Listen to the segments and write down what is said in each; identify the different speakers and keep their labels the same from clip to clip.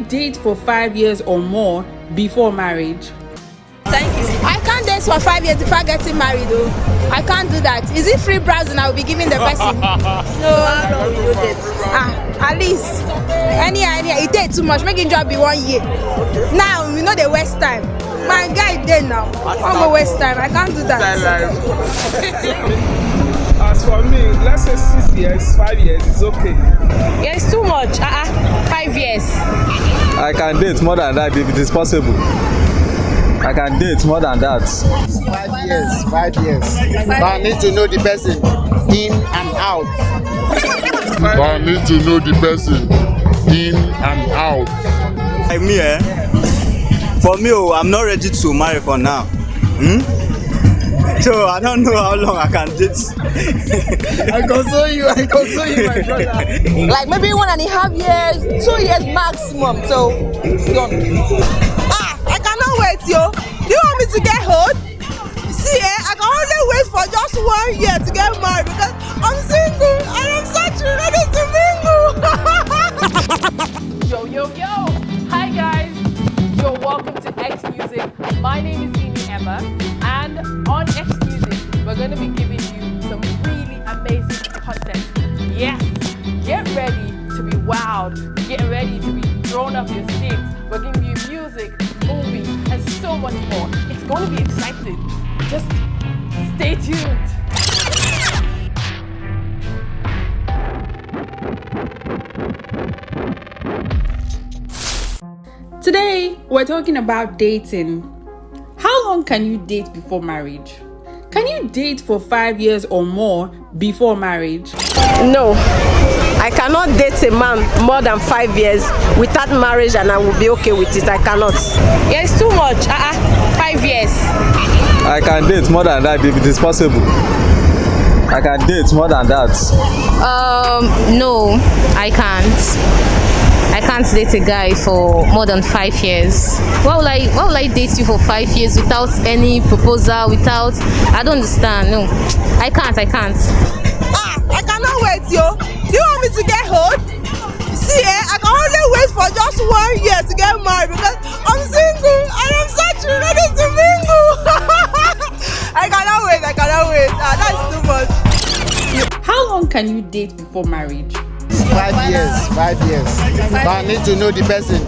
Speaker 1: date for 5 years or more before marriage?
Speaker 2: Thank you. I can't date for 5 years before getting married though. I can't do that. Is it free browsing I will be giving the person? No, how long will you date? At least. Any idea? It takes too much. Making job be 1 year. Now, we know the waste time. My guy dead now. I'm a waste time. I can't do that.
Speaker 3: As for me, let's say 6 years, 5 years is okay.
Speaker 2: Yeah, it's too much. 5 years.
Speaker 4: I can date more than that if it is possible. I can date more than that.
Speaker 5: 5 years, 5 years. But I need to know the person in and out.
Speaker 6: But I need to know the person in and out.
Speaker 4: Like me, for me, I'm not ready to marry for now. So I don't know how long I can date.
Speaker 5: I console you, my brother.
Speaker 2: Like maybe 1.5 years, 2 years maximum. So it's done. I cannot wait, yo. Do you want me to get hold? See, I can only wait for just 1 year to get married because I'm single and I'm such ready to mingle.
Speaker 7: Yo. Hi guys. You're welcome to X Music. My name is Emma, and on X Music, we're going to be giving you some really amazing content. Yes, get ready to be wowed. Get ready to be thrown off your seats. We're giving you music, movies, and so much more. It's going to be exciting. Just stay tuned.
Speaker 1: Today, we're talking about dating. How long can you date before marriage? Can you date for 5 years or more before marriage?
Speaker 2: No, I cannot date a man more than 5 years without marriage and I will be okay with it. I cannot. Yeah, it's too much. 5 years.
Speaker 4: I can date more than that if it is possible. I can date more than that.
Speaker 8: No, I can't. I can't date a guy for more than 5 years. Why will I date you for 5 years without any proposal, without... I don't understand. No, I can't.
Speaker 2: I cannot wait, yo. Do you want me to get hold? See, I can only wait for just 1 year to get married because I'm single and I'm such ready to mingle. I cannot wait. That's too much.
Speaker 1: How long can you date before marriage?
Speaker 5: 5 years, 5 years. But I need to know the person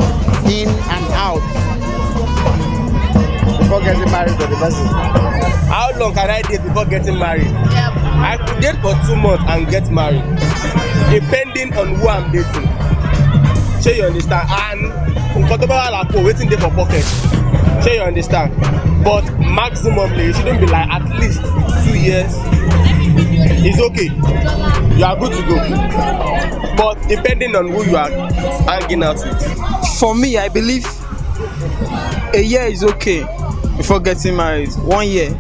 Speaker 5: in and out before getting married to the person.
Speaker 3: How long can I date before getting married? I could date for 2 months and get married, depending on who I'm dating. Sure you understand? And waiting there for pocket. Sure you understand? But maximally, you shouldn't be like at least 2 years. It's okay. You are good to go. But depending on who you are hanging out with.
Speaker 9: For me, I believe a year is okay before getting married. 1 year.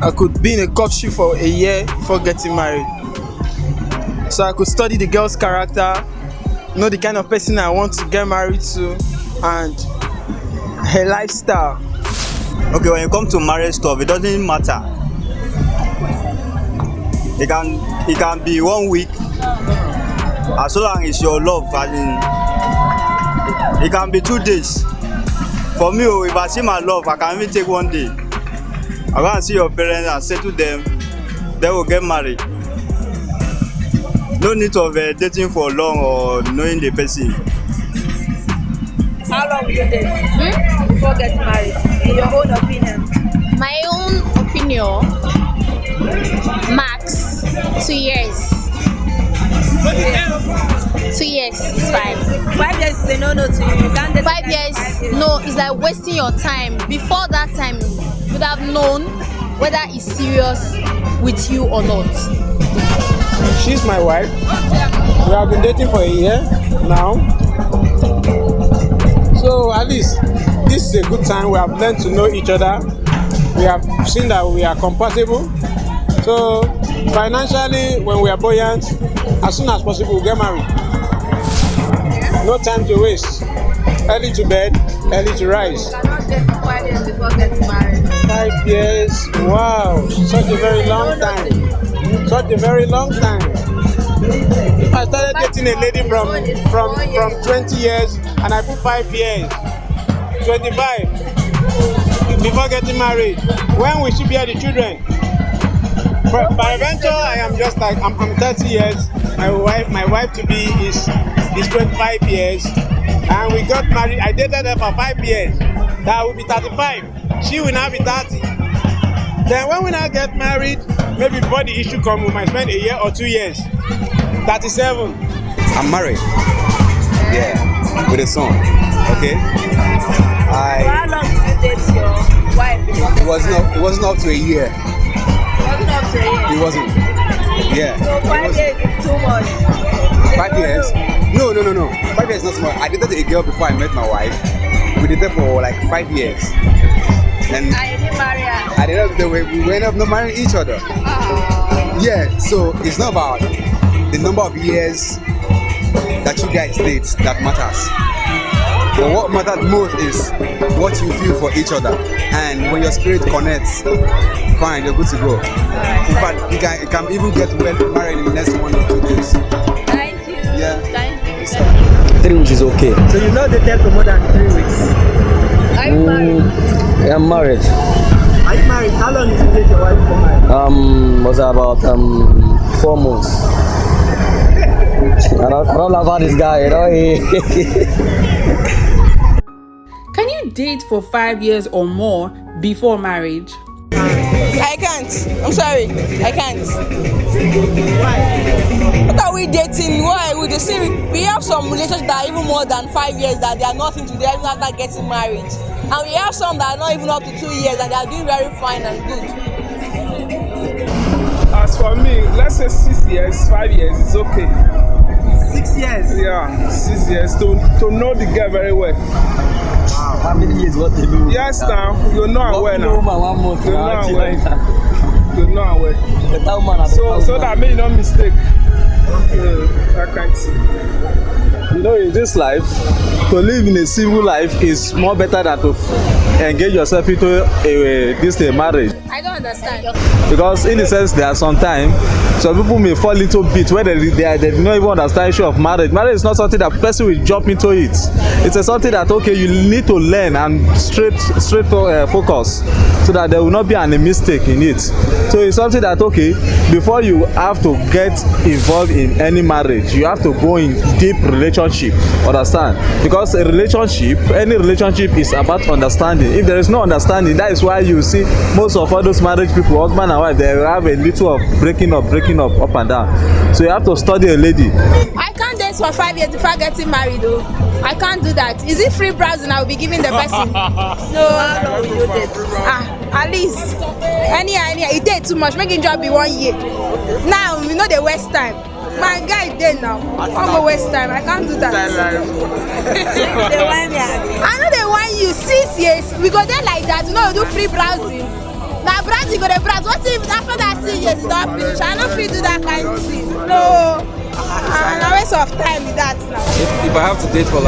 Speaker 9: I could be in a courtship for a year before getting married. So I could study the girl's character, know the kind of person I want to get married to, and her lifestyle.
Speaker 4: Okay, when you come to marriage stuff, it doesn't matter. It can be 1 week, as long as your love. It can be 2 days. For me, if I see my love, I can even take 1 day. I go and see your parents and say to them, they will get married. No need of dating for long or knowing the person.
Speaker 2: How long will you date before getting married? In your own opinion?
Speaker 8: My own opinion, max 2 years. 2 years is fine.
Speaker 2: 5 years is a no to you. You can't date
Speaker 8: 5 years, no, it's like wasting your time. Before that time, you would have known whether it's serious with you or not.
Speaker 9: She's my wife. We have been dating for a year now. So at least this is a good time. We have learned to know each other. We have seen that we are compatible. So financially, when we are buoyant, as soon as possible, we'll get married. No time to waste. Early to bed, early to rise.
Speaker 2: You cannot date for 5 years before getting married.
Speaker 9: 5 years, wow, such a very long time. Such a very long time.
Speaker 3: I started dating a lady from 20 years and I put 5 years. 25. Before getting married. When we should bear the children? By eventually, I am just like I'm 30 years. My wife to be is 25 years, and we got married. I dated her for 5 years. That will be 35. She will now be 30. Then when we now get married, maybe before the issue comes, we might spend a year or 2 years. 37.
Speaker 10: I'm married. Yeah, with a son. Okay.
Speaker 2: How long did you date your wife before?
Speaker 10: It wasn't up to a year.
Speaker 2: It wasn't up to a year.
Speaker 10: It wasn't. Yeah.
Speaker 2: So 5 years is too much.
Speaker 10: 5 years? No. 5 years is not small. I dated a girl before I met my wife. We dated for like 5 years. And
Speaker 2: I didn't marry her.
Speaker 10: at the end of the day, we ended up not marrying each other. Yeah, so it's not about the number of years that you guys date that matters. But what matters most is what you feel for each other. And when your spirit connects, fine, you're good to go. In fact, you can even get married in the next 1 or 2 days.
Speaker 2: Thank you.
Speaker 10: Yeah.
Speaker 2: Thank you.
Speaker 11: 3 weeks is okay.
Speaker 9: So you know they take for more than 3 weeks.
Speaker 2: Are you married?
Speaker 11: I'm married.
Speaker 9: Are you married? How long did you date your wife for married?
Speaker 11: Was about 4 months. I don't love this guy, you know.
Speaker 1: Can you date for 5 years or more before marriage?
Speaker 2: I can't. I'm sorry. I can't. What are we dating? Why? We have some relationships that are even more than 5 years that they are nothing to do even after getting married. And we have some that are not even up to 2 years and they are doing very fine and good.
Speaker 9: As for me, let's say 6 years, 5 years, it's okay.
Speaker 5: 6 years.
Speaker 9: Yeah, 6 years to know the girl very well.
Speaker 11: How many years? What they do?
Speaker 9: Yes, now you know her well now.
Speaker 11: 1 month.
Speaker 9: You know her well. You know her well.
Speaker 11: Better woman.
Speaker 9: So that made no mistake. I can't see.
Speaker 12: You know, in this life, to live in a civil life is more better than to engage yourself into a marriage.
Speaker 2: I don't understand.
Speaker 12: Because in a sense, there are sometimes some people may fall into bit where they do not even understand the issue of marriage. Marriage is not something that person will jump into it. It's something that, okay, you need to learn and straight focus so that there will not be any mistake in it. So it's something that, okay, before you have to get involved in any marriage, you have to go in deep relationship, understand? Because a relationship, any relationship is about understanding. If there is no understanding, that is why you see most of all those marriage people, husband and wife, they have a little of breaking up and down. So you have to study a lady.
Speaker 2: I can't date for 5 years before getting married though. I can't do that. Is it free browsing I will be giving the person? No, how long will you date? At least. Any, it date too much. Make it just be 1 year. Now, we know the waste time. My guy is dead now. I'm going to waste time. I can't do that. I know they want you 6 years. We go there like that. You know, we do free browsing. Now, browse, you go to browse. What if after that 6 years is not finished? I don't feel do that kind of thing. No. And a waste of time with that now.
Speaker 13: If I have to date for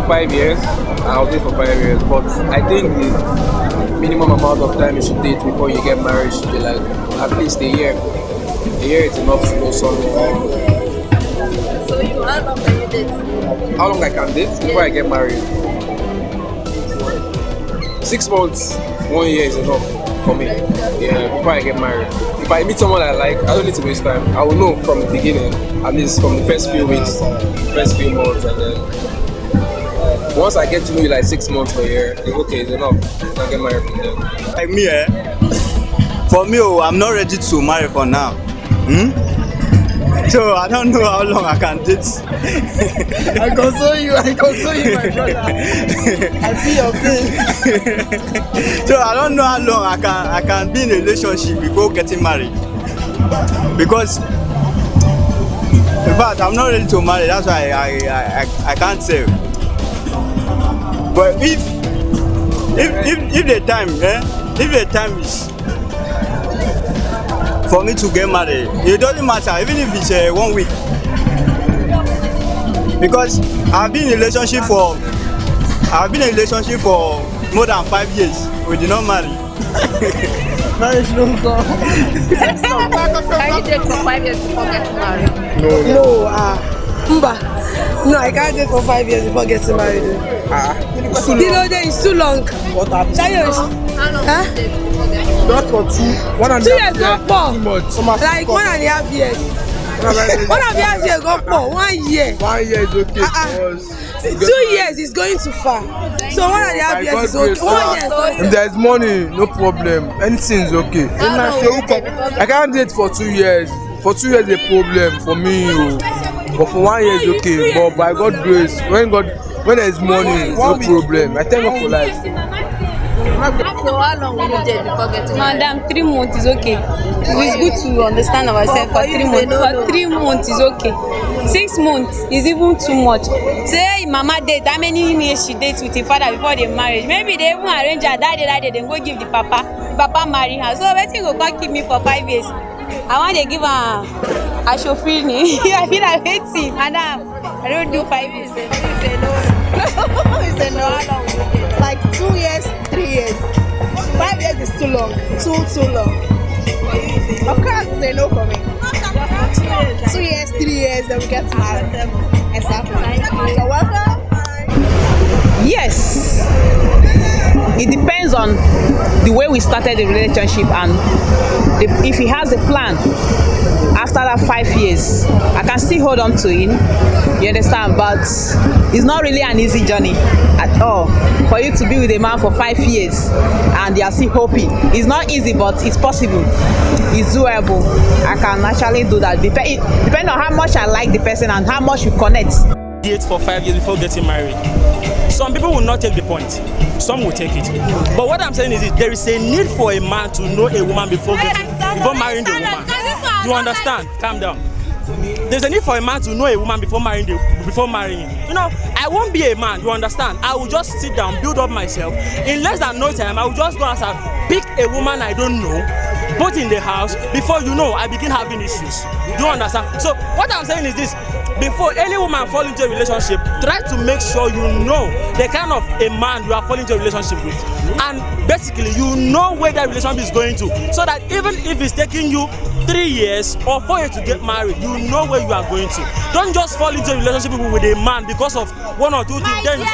Speaker 13: 5 years, I'll date for 5 years. But I think the minimum amount of time you should date before you get married should be like at least a year. A year is enough to know something.
Speaker 2: So how long can you date?
Speaker 13: How long I can date before I get married? 6 months, 1 year is enough for me. Yeah, before I get married. If I meet someone I like, I don't need to waste time. I will know from the beginning, at least from the first few weeks, first few months, and then once I get to know you like 6 months or a year, it's okay, it's enough. I can get married from there.
Speaker 4: Like me, for me, I'm not ready to marry for now. So I don't know how long I can date.
Speaker 9: I console you, my brother. I feel your pain.
Speaker 4: So I don't know how long I can be in a relationship before getting married. Because in fact I'm not ready to marry, that's why I can't say. But if the time is for me to get married, it doesn't matter even if it's 1 week, because I've been in a relationship for more than 5 years. We did not marry.
Speaker 9: Marriage no go.
Speaker 8: Can you date for 5 years before getting married?
Speaker 14: No, no, I can't date for 5 years before getting married. You know, it's too long.
Speaker 9: What happened?
Speaker 8: How long
Speaker 14: Huh?
Speaker 8: did you date before getting married?
Speaker 9: Not for 2
Speaker 14: years go more. Like 1.5 years. 1.5 years go more. 1 year.
Speaker 9: 1 year is okay. Because
Speaker 14: 2 years is going too far. So 1.5 years is okay. 1 year is okay.
Speaker 9: if there's money, no problem. Anything is okay. I can't date for 2 years. For 2 years, a problem for me. But for 1 year, is okay. But by God's grace, when there's money, no problem. I thank God for life.
Speaker 8: So how long will you date before getting married?
Speaker 2: Madam, 3 months is okay. It's good to understand ourselves for 3 months. For 3 months is okay. 6 months is even too much. Say mama date, how many years she dates with her father before they marriage? Maybe they even arrange her that day, then go give the papa. The papa marry her. So wetin go come keep me for 5 years? I want to give her a chauffeur. I feel like waiting, madam. I don't do 5 years.
Speaker 8: You say no. You say no. How long will you date?
Speaker 14: Like 2 years, 3 years. 5 years is too long. Too long. Of course, say no for me. 2 years, 3 years, then we get married. Exactly. You're welcome.
Speaker 1: Yes. It depends on the way we started the relationship and if he has a plan after that 5 years, I can still hold on to him. You understand? But it's not really an easy journey at all for you to be with a man for 5 years and you are still hoping. It's not easy, but it's possible. It's doable. I can actually do that. Depending on how much I like the person and how much we connect.
Speaker 15: Date for 5 years before getting married. Some people will not take the point. Some will take it. But what I'm saying is this, there is a need for a man to know a woman before marrying the woman. You understand? Calm down. There's a need for a man to know a woman before marrying. You know, I won't be a man, you understand? I will just sit down, build up myself. In less than no time, I will just go outside, pick a woman I don't know, put in the house. Before you know, I begin having issues. You understand? So what I'm saying is this, before any woman fall into a relationship, try to make sure you know the kind of a man you are falling into a relationship with. And basically, you know where that relationship is going to. So that even if it's taking you 3 years or 4 years to get married, you know where you are going to. Don't just fall into a relationship with a man because of 1 or 2 things.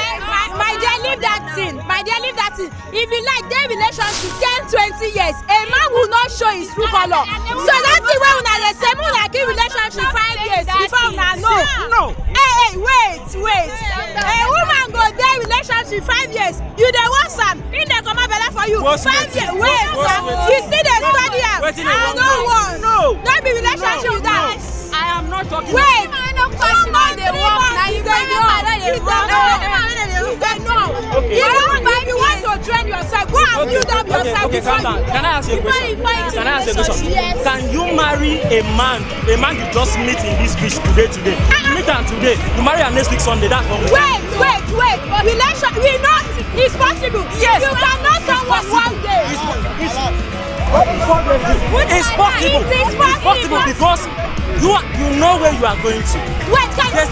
Speaker 2: My dear, leave that thing. My dear, leave that thing. If you like their relationship 10-20 years, a man will not show his true color. So that's the way una dey say make una keep relationship 5 years before una know.
Speaker 15: No.
Speaker 2: Hey, wait. A woman go dey relationship 5 years. You dey want am, he dey come out belle for you. 5 years. Wait. You still dey study am. I no want.
Speaker 15: No.
Speaker 2: No be relationship with that.
Speaker 15: I am not talking.
Speaker 2: Wait. If you want to train yourself, go and build up yourself.
Speaker 15: Okay, calm down. Can I ask you a question? Can you marry a man you just meet in this beach today? You meet him today, you marry him next week Sunday, that's wrong.
Speaker 2: Wait. Relation, we know it's possible. Yes. You can know someone one day.
Speaker 15: It's possible because you know where you are going to.
Speaker 2: Wait, can I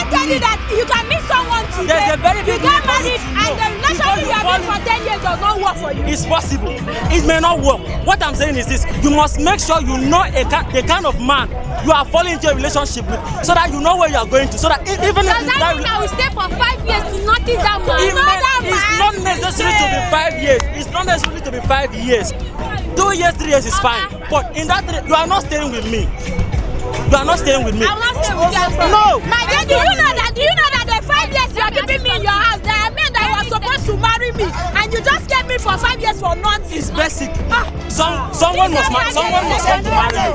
Speaker 2: tell you that you can meet someone today,
Speaker 15: there's a very big
Speaker 2: you get married, and the relationship you have been for 10 years does not work for you?
Speaker 15: It's possible. It may not work. What I'm saying is this, you must make sure you know the kind of man you are falling into a relationship with, so that you know where you are going to, so that even
Speaker 2: does that mean I will stay for 5 years to notice that man?
Speaker 15: It's not necessary to be 5 years. It's not necessary to be 5 years. 2 years, 3 years is fine. But in that, you are not staying with me. You are not staying with me.
Speaker 2: I'm not staying with you.
Speaker 15: No.
Speaker 2: My dear, do you know that the 5 years you are keeping me in your house, there are men that were supposed to marry me, and you just kept me for 5 years for nothing.
Speaker 15: It's basic. Someone must come to marry you.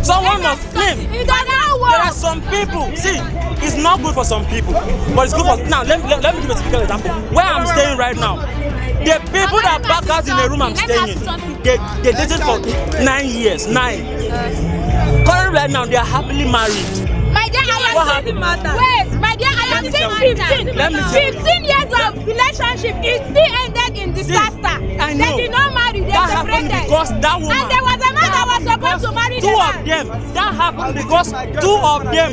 Speaker 15: Someone must claim.
Speaker 2: It does not work.
Speaker 15: There are some people. See, it's not good for some people, but it's good for. Now, let me give a typical example. Where I'm staying right now, the people that back out in the room I'm staying in, they dated for 9 years. Currently, right now, they are happily married.
Speaker 2: My dear, I am saying wait, my dear, I am saying 15 years of relationship, it still ended in disaster.
Speaker 15: I know.
Speaker 2: They did not marry, they
Speaker 15: that
Speaker 2: separated.
Speaker 15: Happened because that woman.
Speaker 2: And there was a man that was supposed to marry
Speaker 15: two of them. That happened because 2 of them,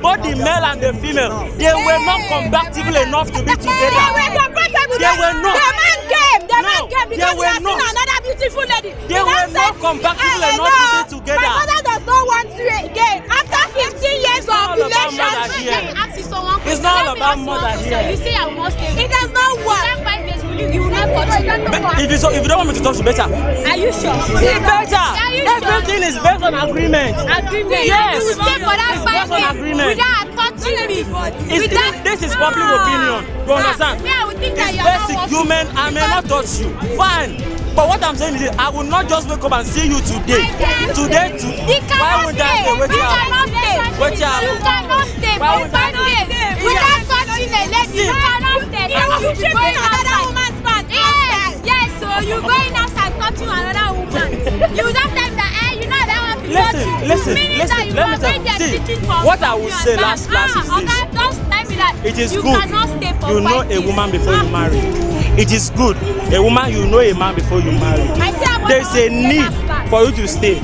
Speaker 15: both the male and the female, they were not compatible enough to be together.
Speaker 2: They were compatible.
Speaker 15: They were not.
Speaker 2: The man came. The right girl because you have seen another beautiful lady.
Speaker 15: They were not compatible enough to stay together.
Speaker 2: My mother does not want you again. After 15 years of relationship.
Speaker 15: It's not all about mother here.
Speaker 2: You say I must stay. It does not work. You will not touch me.
Speaker 15: If you don't want me to talk to better.
Speaker 2: Are you sure?
Speaker 15: It's better. Everything is based on agreement.
Speaker 2: Agreement.
Speaker 15: Yes.
Speaker 2: You will stay for that 5 years without touching me.
Speaker 15: This is public opinion. You understand?
Speaker 2: Yeah, I would think that
Speaker 15: it's
Speaker 2: you
Speaker 15: basic human. I may not touch you. Fine. But what I'm saying is, I will not just wake up and see you today. Why would that stay? Wait here.
Speaker 2: You cannot stay for 5 years without touching a lady. You cannot stay. You should be another woman's part. Yes, so you going outside touching another woman. You don't tell that, you know that one.
Speaker 15: Listen. Let me tell you. See, what I will say last is this.
Speaker 2: Don't tell me that.
Speaker 15: It is
Speaker 2: you
Speaker 15: good.
Speaker 2: Cannot stay for
Speaker 15: You know
Speaker 2: 5
Speaker 15: a
Speaker 2: years.
Speaker 15: woman before you marry. It is good. A woman, you know a man before you marry. There's a need for you to stay.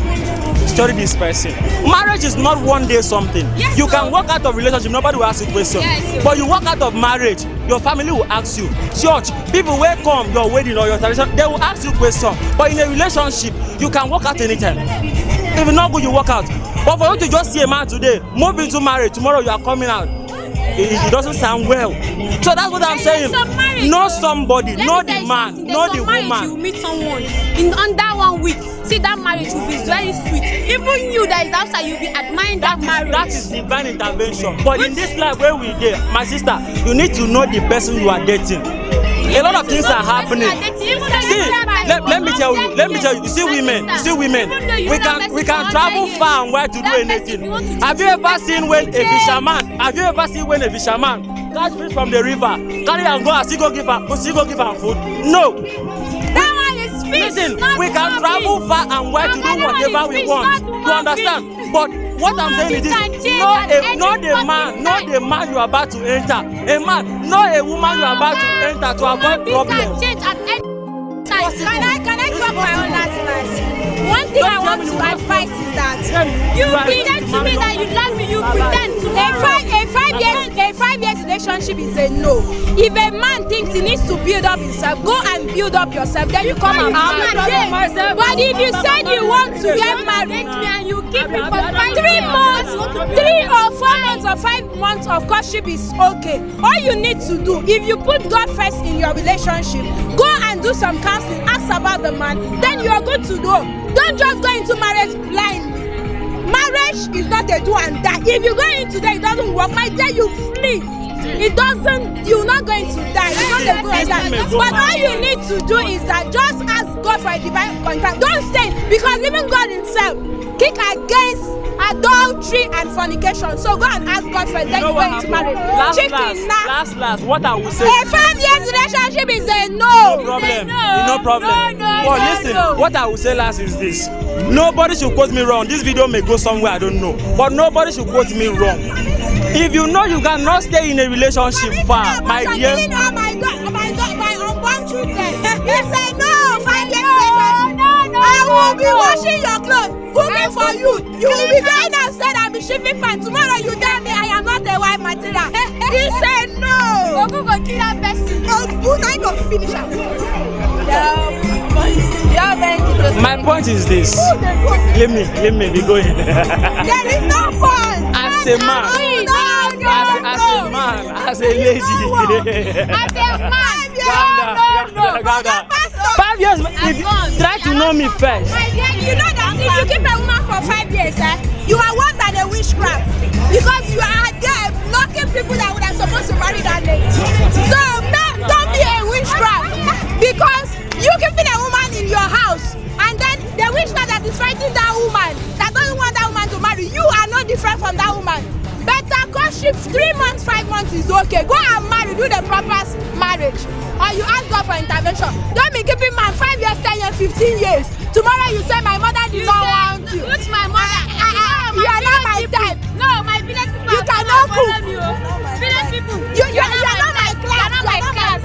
Speaker 15: Study this person. Marriage is not one day something.
Speaker 2: Yes,
Speaker 15: you can walk out of relationship, nobody will ask you questions.
Speaker 2: Yes,
Speaker 15: but you walk out of marriage, your family will ask you. Church, people will come your wedding or your tradition, they will ask you questions. But in a relationship, you can walk out anytime. If it's not good, you walk out. But for you to just see a man today, move into marriage, tomorrow you are coming out. It doesn't sound well. So that's what I'm saying. Know somebody, know the man, know the woman.
Speaker 2: You meet someone in under 1 week. See, that marriage will be very sweet. Even you that is outside, you'll be admiring that marriage.
Speaker 15: That is divine intervention. But in this life where we get, my sister, you need to know the person you are dating. A lot of things are happening. See, let me tell you. You see women. We can travel far and wide to do anything. Have you ever seen when a fisherman catch fish from the river, carry and go and still go give her food? No.
Speaker 2: That one is fish.
Speaker 15: Listen, we can travel far and wide to do whatever we want. You understand? But what I'm saying is this: not the man you are about to enter. A man, not a woman you are about to enter to avoid problems.
Speaker 2: Can I talk my own last? One thing I want to advise is that you pretend to me that you love me. You pretend to me. A 5 years relationship is a no. If a man thinks he needs to build up himself, go and build up yourself. Then you come and marry. But if you said you want to get married and you keep it for 3 months, 3 or 4 months or 5 months of courtship is okay. All you need to do, if you put God first in your relationship, go and do some counseling, ask about the man, then you are good to go. Don't just go into marriage blindly. Marriage is not a do and die. If you go into there, it doesn't work, my dear, you flee. It doesn't, you're not going to die. It's not a do and die. But all you need to do is that just ask God for a divine contact. Don't stay, because even God himself kick against adultery and fornication. So go and ask God for it. Then you go into marriage.
Speaker 15: Last, what I will say.
Speaker 2: A 5 years relationship is a no.
Speaker 15: No problem. But listen, what I will say last is this. Nobody should quote me wrong. This video may go somewhere, I don't know. But nobody should quote me wrong. If you know you cannot stay in a relationship far, my dear.
Speaker 2: My unborn children. You say no, 5 years later. No. I will be washing your clothes, cooking for you. You will be going outside and be shipping pants. Tomorrow you tell me I am not a wife material. You say no. Ogu go kill that person. Ogu na go finish
Speaker 15: My point is this. Let me be going.
Speaker 2: There is no point.
Speaker 15: As a man, as a lady.
Speaker 2: As a man,
Speaker 15: calm down. 5 years, try to know me first.
Speaker 2: You know that if you keep a woman for 5 years, you are worse than a witchcraft, because you are there blocking people that would have supposed to marry that lady. So don't be a witchcraft, because you keeping a woman in your house, and then the witchcraft that is fighting that woman, that doesn't want that woman to marry, you are not different from that woman. Better courtship 3 months, 5 months is okay. Go and marry, do the proper marriage, or you ask God for intervention. Don't be keeping man 5 years, 10 years, 15 years. Tomorrow you say my mother did not want you. Who's my mother? You are not my type. No, my village people. You cannot cook. Village people. You are not my class. You are not my class.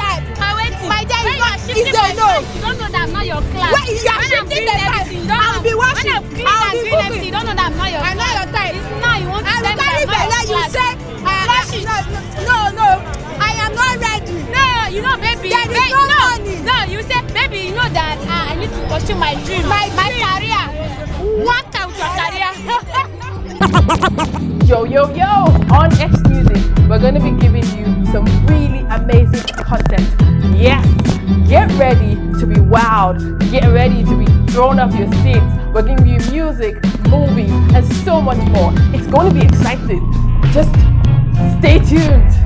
Speaker 2: My dad is a no.
Speaker 16: You don't know that I'm not your class.
Speaker 2: Wait, you are shifting the time. I'll be washing. I'll be cooking.
Speaker 16: You don't know that I'm not your class.
Speaker 2: I'm not your type.
Speaker 16: Now you want to
Speaker 2: send me my class. You say, no, I am not ready.
Speaker 16: No, you know, baby.
Speaker 2: There is no money.
Speaker 16: No, you say, baby. my dream, my career. What out your career?
Speaker 7: Yo, on X Music, we're going to be giving you some really amazing content. Yes, get ready to be wowed, get ready to be thrown off your seats. We're giving you music, movies, and so much more. It's going to be exciting. Just stay tuned.